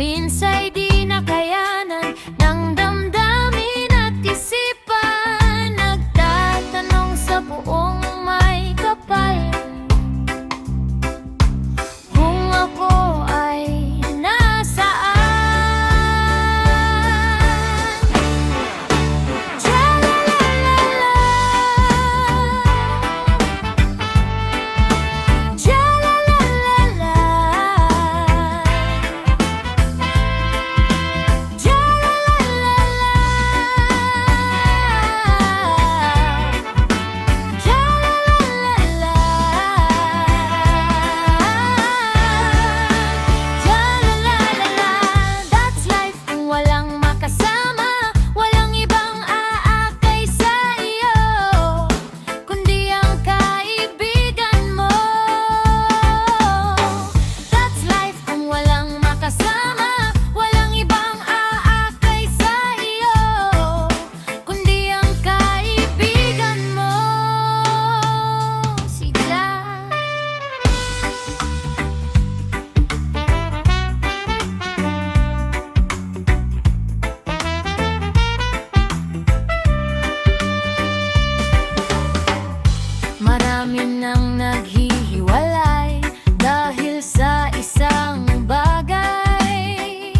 minsa'y di nakayanan ng damdamin at isipan. Nagtatanong sa buong may kapal kung ako ay nasaan. Marami nang naghihiwalay dahil sa isang bagay.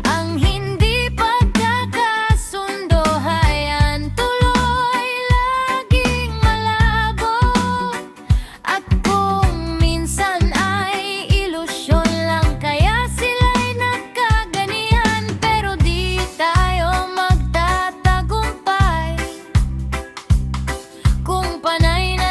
Ang hindi pagkakasundo hayan tuloy laging malabo. At kung minsan ay ilusyon lang, kaya sila'y nagkaganihan. Pero di tayo magtatagumpay kung panay na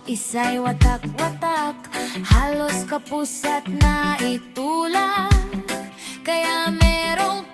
isa'y watak-watak, halos kapusat na itulak. Kaya merong